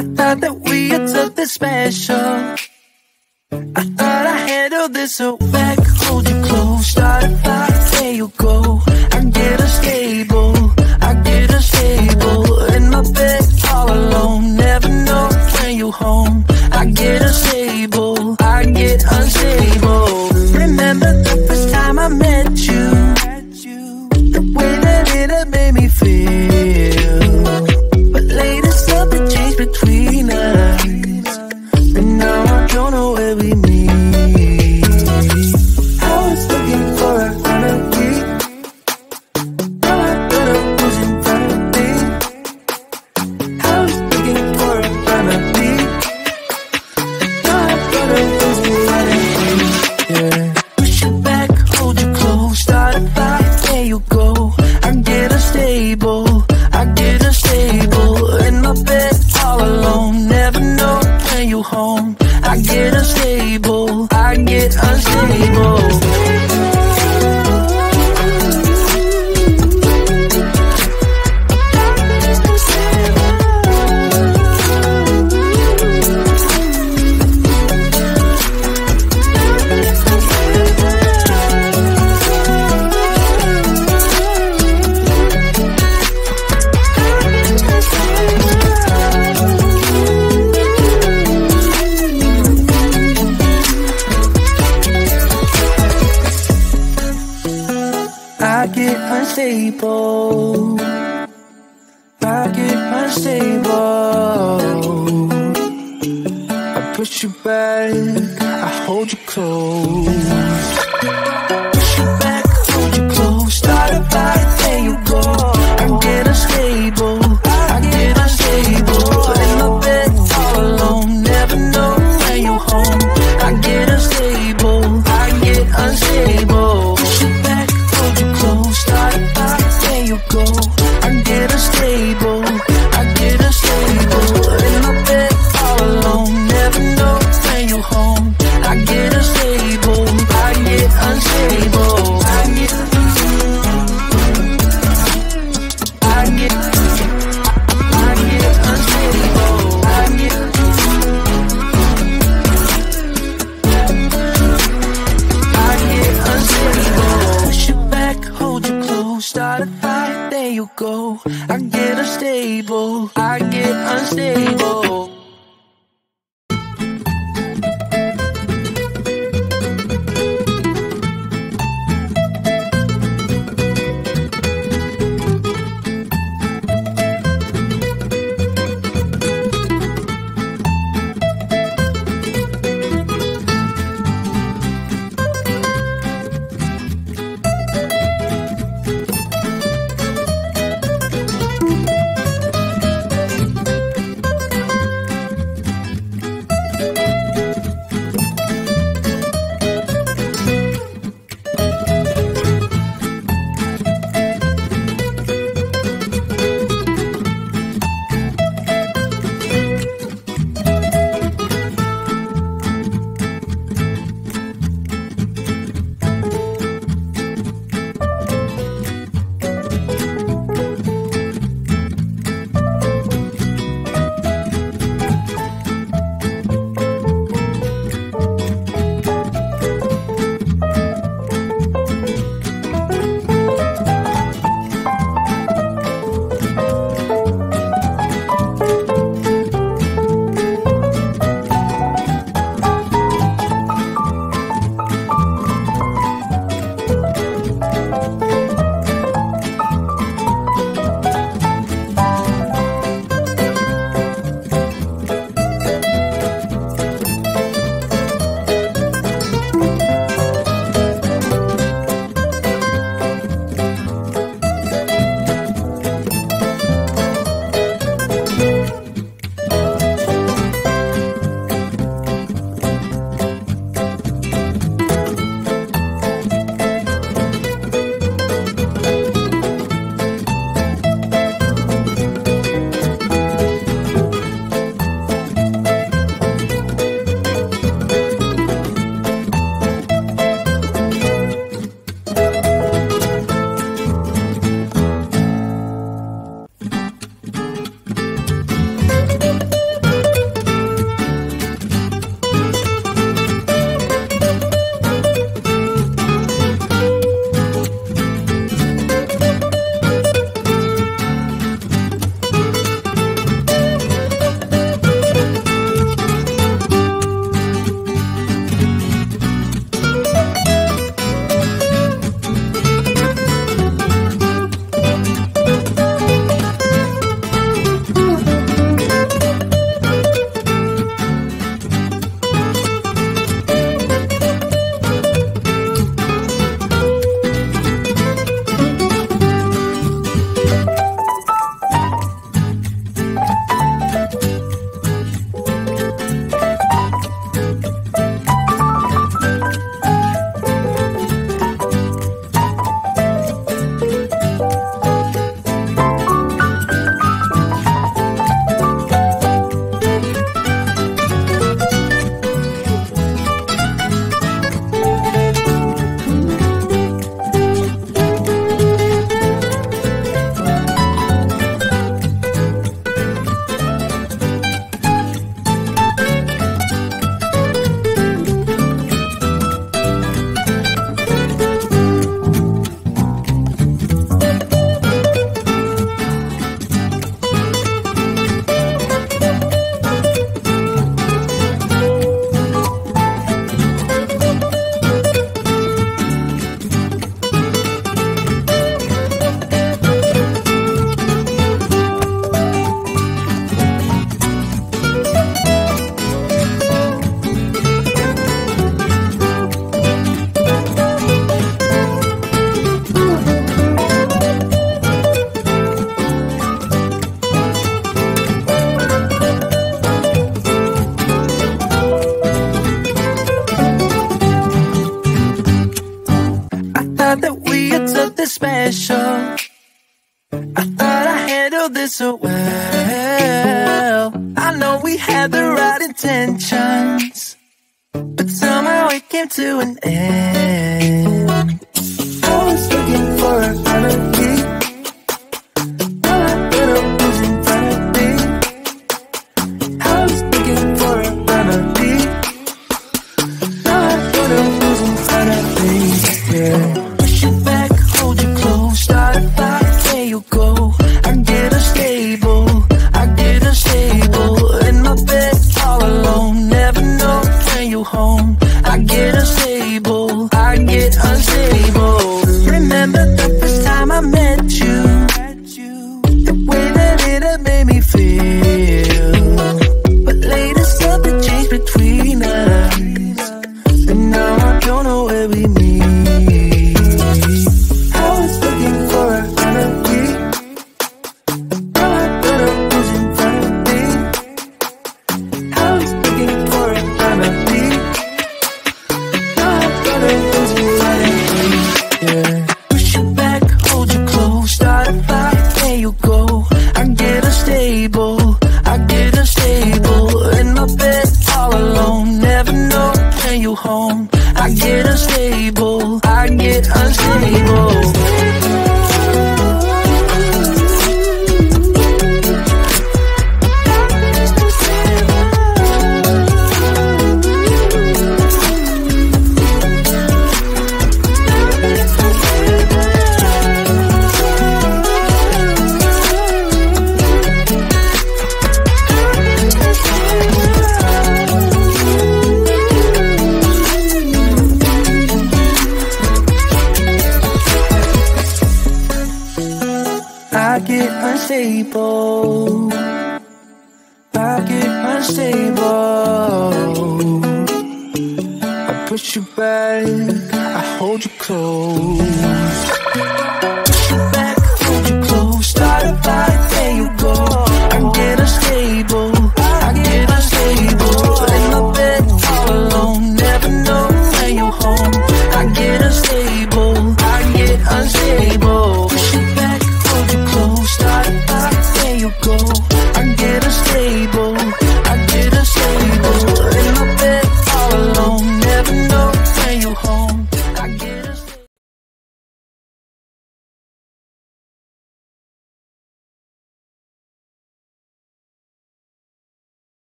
I thought that we had something special. I thought I handled this so back, hold you close. Start a fire, there you go. I get unstable, I get unstable. In my bed all alone, never know when you home. I get unstable, I get unstable. Remember the first time I met you, the way that it had made me feel. But later something changed between us, and now I don't know where we meet. I was looking for a remedy, now I don't know who's in front of me. I was looking for a remedy, now I don't know who's in front of me. Yeah. Push it back, hold you close, start a fire, there you go. I get unstable, I get unstable. In my bed all alone, never know when you home. I get unstable, I get unstable. I get unstable, I get unstable. I push you back, I hold you close. Push you back, hold you close. Start a fire, there you go. I get unstable, I get unstable. In my bed all alone, never know when you home. I get unstable, I get unstable. Push you back, hold you close. Start a fire, there you go. I get unstable, I get unstable. In my bed all alone, never know when you home. I get unstable, I get unstable. so well. I know we had the right intentions, but somehow it came to an end. I was looking for a remedy. All I thought was infinity. I was looking for a remedy. All I thought was infinity. Yeah. Push you back, hold you close, start a fire, there you go. I get unstable, I get unstable. In my bed all alone, never know when you home. I get unstable, I get unstable. Remember the first time I met you, the way that it had made me feel. But later something changed between us, and now I don't know where we meet. I was looking for a remedy. All I thought was in front of me. I was looking for a remedy. All I thought was in front of me. Yeah. Push you back, hold you close, start a fire, there you go. I get unstable, I get unstable. In my bed all alone, never know when you home. I get unstable, I get unstable. I get unstable, I get unstable. I push you back, I hold you close.